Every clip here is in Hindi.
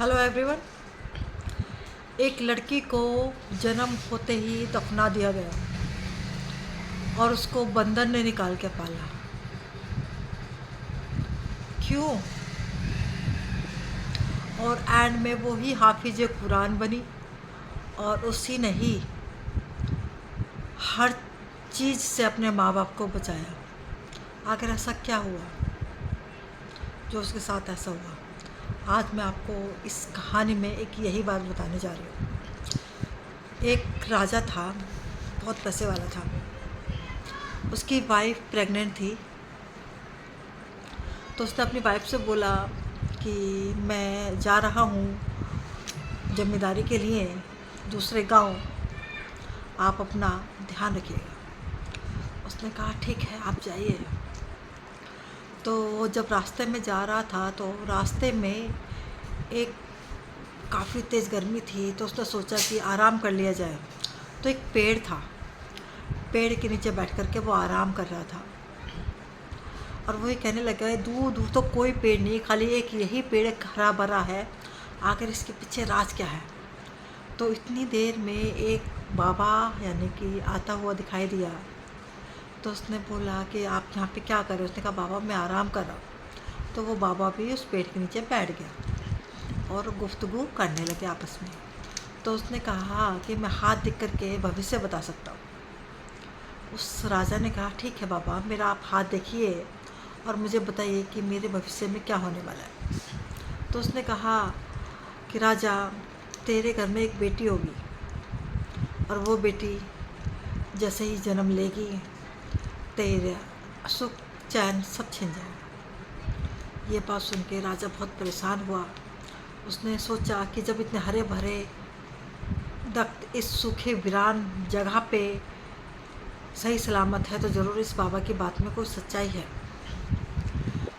Hello everyone. एक लड़की को जन्म होते ही दफना दिया गया और उसको बंदर ने निकाल के पाला। क्यों? और एंड में वो ही हाफिज कुरान बनी और उसी ने ही हर चीज़ से अपने माँ बाप को बचाया। आखिर ऐसा क्या हुआ जो उसके साथ ऐसा हुआ? आज मैं आपको इस कहानी में एक यही बात बताने जा रही हूँ। एक राजा था, बहुत पैसे वाला था। उसकी वाइफ प्रेग्नेंट थी, तो उसने अपनी वाइफ से बोला कि मैं जा रहा हूँ ज़िम्मेदारी के लिए दूसरे गांव, आप अपना ध्यान रखिएगा। उसने कहा ठीक है, आप जाइए। तो जब रास्ते में जा रहा था तो रास्ते में एक काफ़ी तेज़ गर्मी थी, तो उसने सोचा कि आराम कर लिया जाए। तो एक पेड़ था, पेड़ के नीचे बैठ कर के वो आराम कर रहा था और वही कहने लगा, दूर दूर तो कोई पेड़ नहीं, खाली एक यही पेड़ हरा भरा है, आखिर इसके पीछे राज क्या है। तो इतनी देर में एक बाबा यानी कि आता हुआ दिखाई दिया। तो उसने बोला कि आप यहाँ पे क्या कर रहे हो? उसने कहा बाबा मैं आराम कर रहा हूँ। तो वो बाबा भी उस पेड़ के नीचे बैठ गया और गुफ्तगू करने लगे आपस में। तो उसने कहा कि मैं हाथ देख करके भविष्य बता सकता हूँ। उस राजा ने कहा ठीक है बाबा, मेरा आप हाथ देखिए और मुझे बताइए कि मेरे भविष्य में क्या होने वाला है। तो उसने कहा कि राजा, तेरे घर में एक बेटी होगी और वो बेटी जैसे ही जन्म लेगी तेरे सुख चैन सब छिन जाएगा। ये बात सुन के राजा बहुत परेशान हुआ। उसने सोचा कि जब इतने हरे भरे दख्त इस सूखे वीरान जगह पे सही सलामत है तो ज़रूर इस बाबा की बात में कोई सच्चाई है।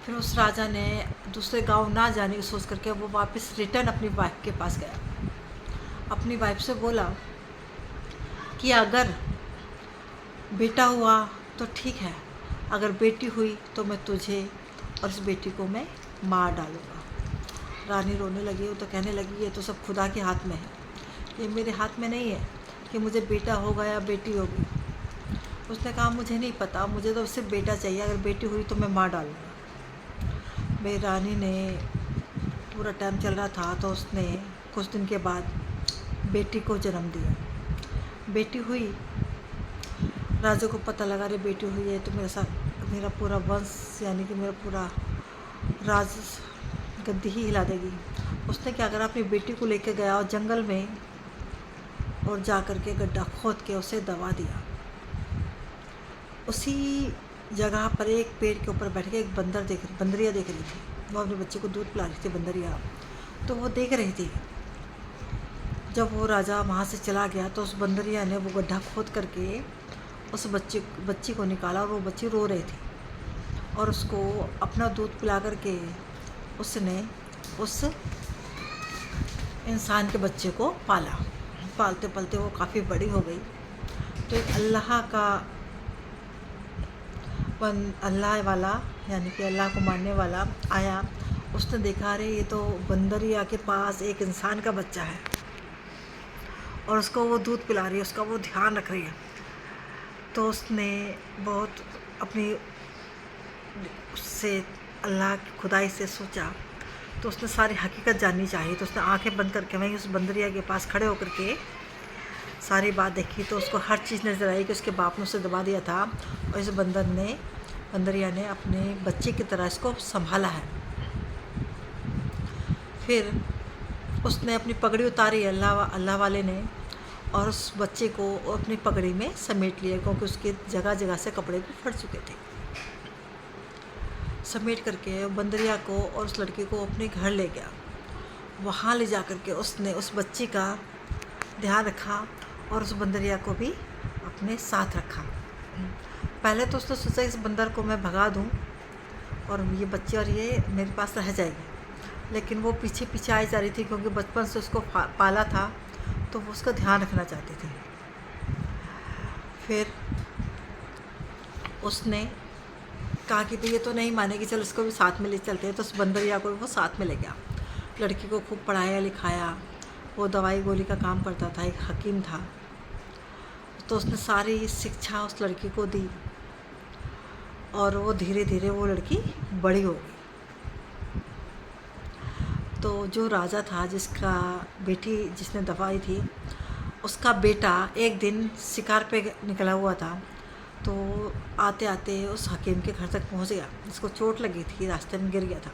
फिर उस राजा ने दूसरे गांव ना जाने की सोच करके वो वापस रिटर्न अपनी वाइफ के पास गया। अपनी वाइफ से बोला कि अगर बेटा हुआ तो ठीक है, अगर बेटी हुई तो मैं तुझे और इस बेटी को मैं मार डालूँगा। रानी रोने लगी। वो तो कहने लगी ये तो सब खुदा के हाथ में है, ये मेरे हाथ में नहीं है कि मुझे बेटा होगा या बेटी होगी। उसने कहा मुझे नहीं पता, मुझे तो सिर्फ बेटा चाहिए, अगर बेटी हुई तो मैं मार डालूँगा। मेरी रानी ने पूरा टाइम चल रहा था तो उसने कुछ दिन के बाद बेटी को जन्म दिया। बेटी हुई, राजा को पता लगा रे बेटी हुई है तो मेरे साथ मेरा पूरा वंश यानी कि मेरा पूरा राज गद्दी ही हिला देगी। उसने क्या करा, अपनी बेटी को लेकर गया और जंगल में और जा कर के गड्ढा खोद के उसे दबा दिया। उसी जगह पर एक पेड़ के ऊपर बैठ के एक बंदरिया देख रही थी। वो अपने बच्चे को दूध पिला रही थी, बंदरिया। तो वो देख रही थी। जब वो राजा वहाँ से चला गया तो उस बंदरिया ने वो गड्ढा खोद करके उस बच्ची को निकाला और वो बच्ची रो रही थी और उसको अपना दूध पिला करके उसने उस इंसान के बच्चे को पाला। पालते पालते वो काफ़ी बड़ी हो गई। तो एक अल्लाह वाला यानी कि अल्लाह को मानने वाला आया। उसने देखा अरे ये तो बंदरिया के पास एक इंसान का बच्चा है और उसको वो दूध पिला रही है, उसका वो ध्यान रख रही है। तो उसने बहुत अपनी उससे अल्लाह की खुदाई से सोचा, तो उसने सारी हकीकत जाननी चाहिए। तो उसने आंखें बंद करके वहीं उस बंदरिया के पास खड़े होकर के सारी बात देखी। तो उसको हर चीज़ नज़र आई कि उसके बाप ने उसे दबा दिया था और इस बंदरिया ने अपने बच्चे की तरह इसको संभाला है। फिर उसने अपनी पगड़ी उतारी अल्लाह वाले ने और उस बच्चे को अपनी पगड़ी में समेट लिया, क्योंकि उसके जगह जगह से कपड़े भी फट चुके थे। समेट करके बंदरिया को और उस लड़की को अपने घर ले गया। वहाँ ले जा कर के उसने उस बच्ची का ध्यान रखा और उस बंदरिया को भी अपने साथ रखा। पहले तो उसने सोचा इस बंदर को मैं भगा दूँ और ये बच्ची और ये मेरे पास रह जाएगी, लेकिन वो पीछे पीछे आई जा रही थी, क्योंकि बचपन से उसको पाला था तो वो उसका ध्यान रखना चाहती थी। फिर उसने कहा कि ये तो नहीं मानेगी, चल इसको भी साथ में ले चलते हैं। तो उस बंदरिया को वो साथ में ले गया। लड़की को खूब पढ़ाया लिखाया। वो दवाई गोली का काम करता था, एक हकीम था। तो उसने सारी शिक्षा उस लड़की को दी और वो धीरे धीरे वो लड़की बड़ी हो गई। तो जो राजा था जिसका बेटी जिसने दवाई थी, उसका बेटा एक दिन शिकार पे निकला हुआ था। तो आते आते उस हकीम के घर तक पहुंच गया। जिसको चोट लगी थी, रास्ते में गिर गया था।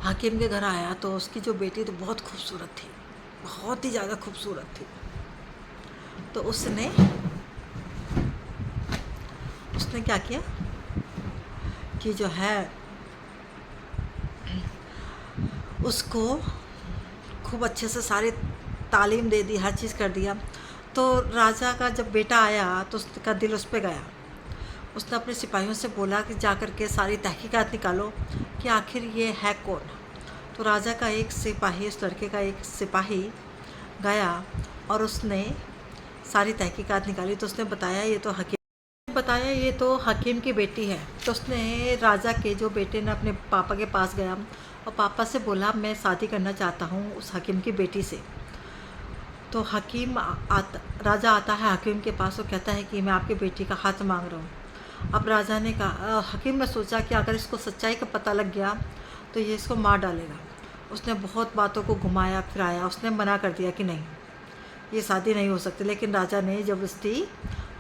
हकीम के घर आया तो उसकी जो बेटी तो बहुत खूबसूरत थी, बहुत ही ज़्यादा खूबसूरत थी। तो उसने क्या किया कि जो है उसको खूब अच्छे से सारी तालीम दे दी, हर चीज़ कर दिया। तो राजा का जब बेटा आया तो उसका दिल उस पर गया। उसने अपने सिपाहियों से बोला कि जा कर के सारी तहकीकात निकालो कि आखिर ये है कौन। तो राजा का एक सिपाही, उस लड़के का एक सिपाही गया और उसने सारी तहकीकात निकाली। तो उसने बताया ये तो हकीम की बेटी है। तो उसने राजा के जो बेटे ने अपने पापा के पास गया और पापा से बोला मैं शादी करना चाहता हूँ उस हकीम की बेटी से। तो राजा आता है हकीम के पास और कहता है कि मैं आपकी बेटी का हाथ मांग रहा हूँ। अब राजा ने कहा, हकीम ने सोचा कि अगर इसको सच्चाई का पता लग गया तो ये इसको मार डालेगा। उसने बहुत बातों को घुमाया फिराया, उसने मना कर दिया कि नहीं, ये शादी नहीं हो सकती। लेकिन राजा ने ज़बरदस्ती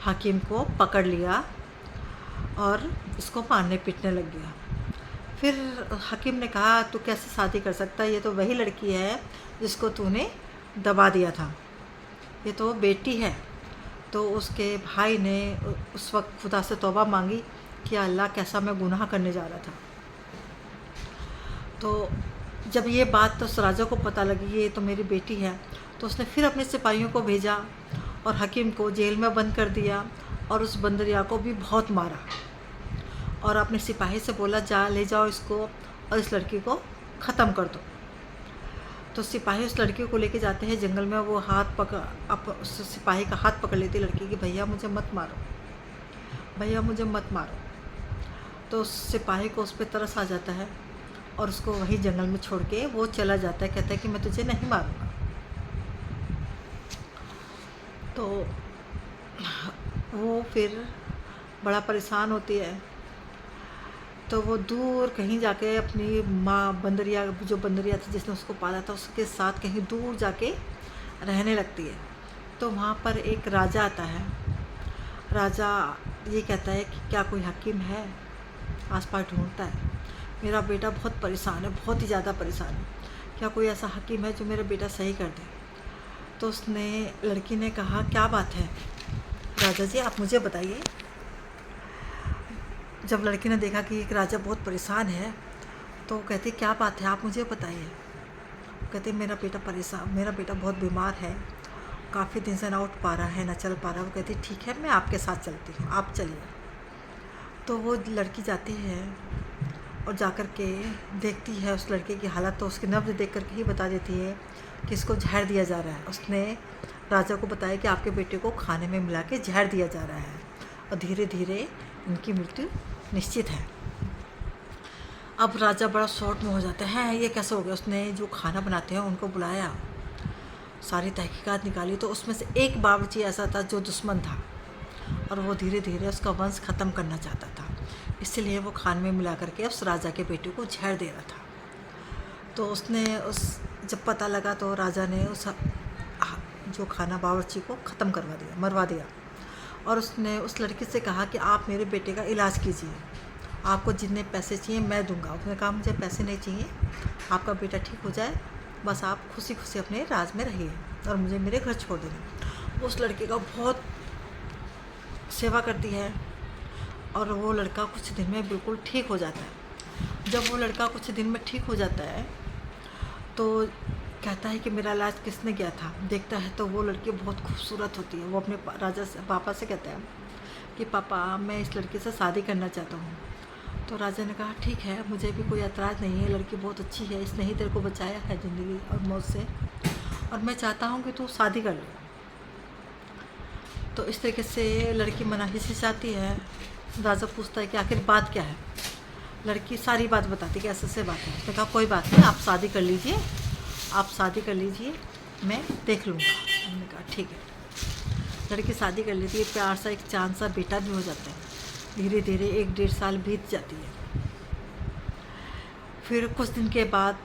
हकीम को पकड़ लिया और इसको मारने पीटने लग गया। फिर हकीम ने कहा तू कैसे शादी कर सकता है, ये तो वही लड़की है जिसको तूने दबा दिया था, ये तो बेटी है। तो उसके भाई ने उस वक्त खुदा से तौबा मांगी कि अल्लाह कैसा मैं गुनाह करने जा रहा था। तो जब ये बात तो उस राजा को पता लगी ये तो मेरी बेटी है, तो उसने फिर अपने सिपाहियों को भेजा और हकीम को जेल में बंद कर दिया और उस बंदरिया को भी बहुत मारा और अपने सिपाही से बोला जा ले जाओ इसको और इस लड़की को ख़त्म कर दो। तो सिपाही उस लड़की को लेके जाते हैं जंगल में। वो उस सिपाही का हाथ पकड़ लेती लड़की कि भैया मुझे मत मारो, भैया मुझे मत मारो। तो उस सिपाही को उस पर तरस आ जाता है और उसको वहीं जंगल में छोड़ के वो चला जाता है। कहता है कि मैं तुझे नहीं मारूंगा। तो वो फिर बड़ा परेशान होती है। तो वो दूर कहीं जाके अपनी माँ बंदरिया, जो बंदरिया थी जिसने उसको पाला था, उसके साथ कहीं दूर जाके रहने लगती है। तो वहाँ पर एक राजा आता है। राजा ये कहता है कि क्या कोई हकीम है, आसपास ढूंढता है, मेरा बेटा बहुत परेशान है, बहुत ही ज़्यादा परेशान है, क्या कोई ऐसा हकीम है जो मेरा बेटा सही कर दे। तो लड़की ने कहा क्या बात है राजा जी, आप मुझे बताइए। जब लड़की ने देखा कि एक राजा बहुत परेशान है तो कहती क्या बात है, आप मुझे बताइए। कहते मेरा बेटा बहुत बीमार है, काफ़ी दिन से ना उठ पा रहा है ना चल पा रहा है। वो कहती ठीक है मैं आपके साथ चलती हूँ, आप चलिए। तो वो लड़की जाती है और जाकर के देखती है उस लड़के की हालत। तो उसकी नब्ज़ देख कर के ही बता देती है कि इसको जहर दिया जा रहा है। उसने राजा को बताया कि आपके बेटे को खाने में मिला के जहर दिया जा रहा है और धीरे धीरे इनकी मृत्यु निश्चित है। अब राजा बड़ा शॉक में हो जाता है, ये कैसे हो गया। उसने जो खाना बनाते हैं उनको बुलाया, सारी तहकीकात निकाली। तो उसमें से एक बावर्ची ऐसा था जो दुश्मन था और वो धीरे धीरे उसका वंश ख़त्म करना चाहता था, इसलिए वो खाने में मिला करके उस राजा के बेटे को जहर दे रहा था। तो जब पता लगा तो राजा ने जो खाना बावर्ची को ख़त्म मरवा दिया और उसने उस लड़की से कहा कि आप मेरे बेटे का इलाज कीजिए, आपको जितने पैसे चाहिए मैं दूंगा। उसने कहा मुझे पैसे नहीं चाहिए, आपका बेटा ठीक हो जाए, बस आप खुशी खुशी अपने राज में रहिए और मुझे मेरे घर छोड़ देना। उस लड़के का बहुत सेवा करती है और वो लड़का कुछ दिन में बिल्कुल ठीक हो जाता है। जब वो लड़का कुछ दिन में ठीक हो जाता है तो कहता है कि मेरा इलाज किसने किया था। देखता है तो वो लड़की बहुत खूबसूरत होती है। वो अपने पापा से कहता है कि पापा मैं इस लड़की से शादी करना चाहता हूँ। तो राजा ने कहा ठीक है, मुझे भी कोई एतराज़ नहीं है, लड़की बहुत अच्छी है, इसने ही तेरे को बचाया है ज़िंदगी और मौत से, और मैं चाहता हूँ कि तू शादी कर ले। तो इस तरीके से लड़की मनाही से चाहती है। राजा पूछता है कि आखिर बात क्या है। लड़की सारी बात बताती कि ऐसे बात है। उसने कहा कोई बात नहीं, आप शादी कर लीजिए, आप शादी कर लीजिए, मैं देख लूँगा। हमने कहा ठीक है। लड़की शादी कर लेती है, प्यार सा एक चांद सा बेटा भी हो जाता है। धीरे धीरे 1-1.5 साल बीत जाती है। फिर कुछ दिन के बाद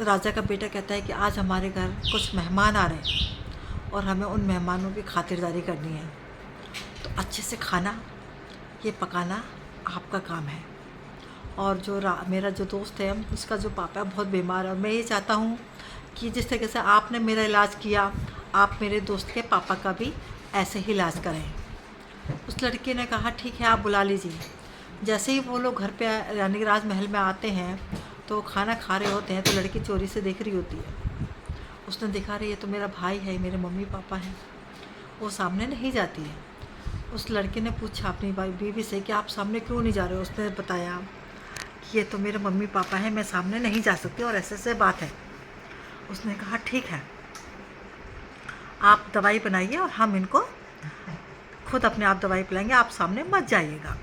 राजा का बेटा कहता है कि आज हमारे घर कुछ मेहमान आ रहे हैं और हमें उन मेहमानों की खातिरदारी करनी है, तो अच्छे से खाना ये पकाना आपका काम है। और जो मेरा जो दोस्त है, उसका जो पापा है बहुत बीमार है, और मैं ये चाहता हूँ कि जिस तरीके से आपने मेरा इलाज किया, आप मेरे दोस्त के पापा का भी ऐसे ही इलाज करें। उस लड़के ने कहा ठीक है, आप बुला लीजिए। जैसे ही वो लोग घर पे यानी कि राजमहल में आते हैं तो खाना खा रहे होते हैं, तो लड़की चोरी से देख रही होती है। उसने देखा रही है तो मेरा भाई है, मेरे मम्मी पापा हैं। वो सामने नहीं जाती है। उस लड़के ने पूछा अपनी बीवी से कि आप सामने क्यों नहीं जा रहे हो। उसने बताया कि ये तो मेरे मम्मी पापा हैं, मैं सामने नहीं जा सकती और ऐसे बात है। उसने कहा ठीक है, आप दवाई बनाइए और हम इनको खुद अपने आप दवाई पिलाएंगे, आप सामने मत जाइएगा।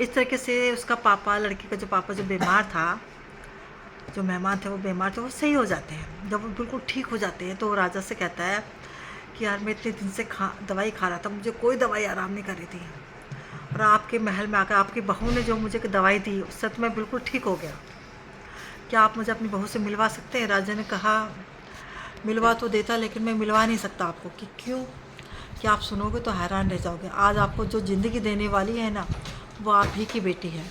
इस तरीके से उसका पापा, लड़की का जो पापा जो बीमार था, जो मेहमान थे वो बीमार थे, वो सही हो जाते हैं। जब वो बिल्कुल ठीक हो जाते हैं तो वो राजा से कहता है कि यार मैं इतने दिन से दवाई खा रहा था, मुझे कोई दवाई आराम नहीं कर रही थी, और आपके महल में आकर आपकी बहू ने जो मुझे दवाई दी उससे तो मैं बिल्कुल ठीक हो गया। क्या आप मुझे अपनी बहू से मिलवा सकते हैं? राजा ने कहा मिलवा तो देता, लेकिन मैं मिलवा नहीं सकता आपको। कि क्यों? कि आप सुनोगे तो हैरान रह जाओगे। आज आपको जो ज़िंदगी देने वाली है ना, वो आप ही की बेटी है,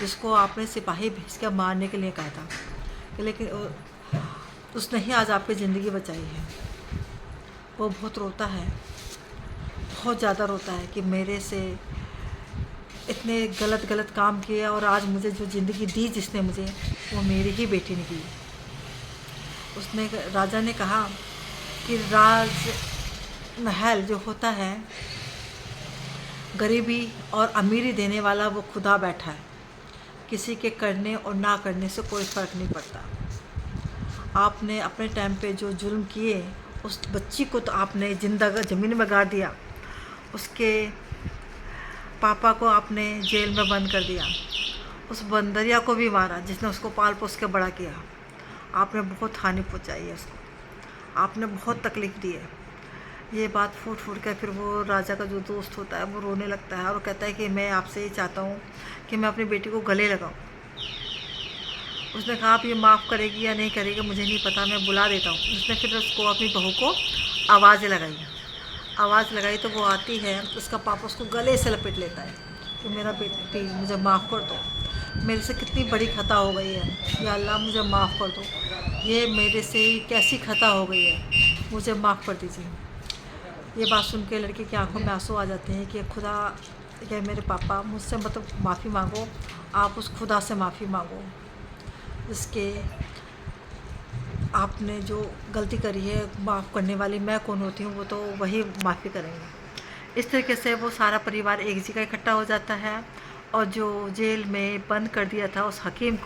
जिसको आपने सिपाही भेज कर मारने के लिए कहा था, लेकिन उसने ही आज आपकी ज़िंदगी बचाई है। वो बहुत रोता है, बहुत ज़्यादा रोता है कि मेरे से इतने गलत काम किए और आज मुझे जो ज़िंदगी दी जिसने मुझे, वो मेरी ही बेटी ने दी। राजा ने कहा कि राजमहल जो होता है, गरीबी और अमीरी देने वाला वो खुदा बैठा है। किसी के करने और ना करने से कोई फ़र्क नहीं पड़ता। आपने अपने टाइम पे जो जुल्म किए, उस बच्ची को तो आपने जिंदा ज़मीन में गाड़ दिया, उसके पापा को आपने जेल में बंद कर दिया, उस बंदरिया को भी मारा जिसने उसको पाल पोस के बड़ा किया। आपने बहुत हानि पहुंचाई है उसको, आपने बहुत तकलीफ़ दी है। ये बात फूट कर फिर वो राजा का जो दोस्त होता है वो रोने लगता है और कहता है कि मैं आपसे ये चाहता हूँ कि मैं अपनी बेटी को गले लगाऊँ। उसने कहा आप ये माफ़ करेगी या नहीं करेगी मुझे नहीं पता, मैं बुला देता हूँ। उसने फिर उसको अपनी बहू को आवाज़ लगाई तो वो आती है, उसका पापा उसको गले से लपेट लेता है कि मेरा बेटी मुझे माफ़ कर दो, मेरे से कितनी बड़ी खता हो गई है, या अल्लाह मुझे माफ़ कर दो, ये मेरे से कैसी खता हो गई है, मुझे माफ़ कर दीजिए। ये बात सुन के लड़की की आंखों में आंसू आ जाते हैं कि खुदा, या मेरे पापा मुझसे मतलब माफ़ी मांगो, आप उस खुदा से माफ़ी मांगो जिसके आपने जो गलती करी है, माफ़ करने वाली मैं कौन होती हूँ, वो तो वही माफ़ी करेंगे। इस तरीके से वो सारा परिवार एक जगह इकट्ठा हो जाता है और जो जेल में बंद कर दिया था उस हकीम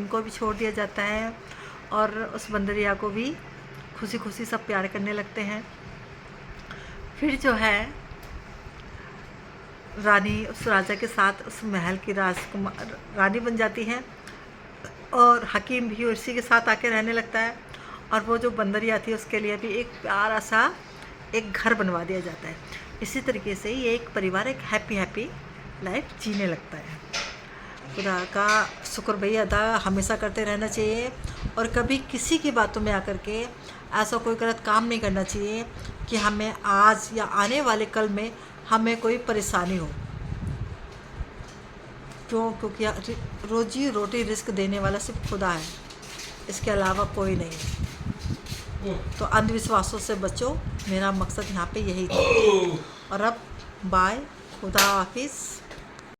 को भी छोड़ दिया जाता है और उस बंदरिया को भी खुशी खुशी सब प्यार करने लगते हैं। फिर जो है रानी उस राजा के साथ उस महल की रानी बन जाती है और हकीम भी उसी के साथ आके रहने लगता है, और वो जो बंदरिया थी उसके लिए भी एक प्यारा सा एक घर बनवा दिया जाता है। इसी तरीके से ये एक परिवार एक हैप्पी लाइफ जीने लगता है। खुदा का शुक्र भई अदा हमेशा करते रहना चाहिए और कभी किसी की बातों में आकर के ऐसा कोई गलत काम नहीं करना चाहिए कि हमें आज या आने वाले कल में हमें कोई परेशानी हो। क्योंकि रोजी रोटी रिस्क देने वाला सिर्फ खुदा है, इसके अलावा कोई नहीं है। तो अंधविश्वासों से बचो, मेरा मकसद यहाँ पे यही था। और अब बाय, खुदा हाफिज़।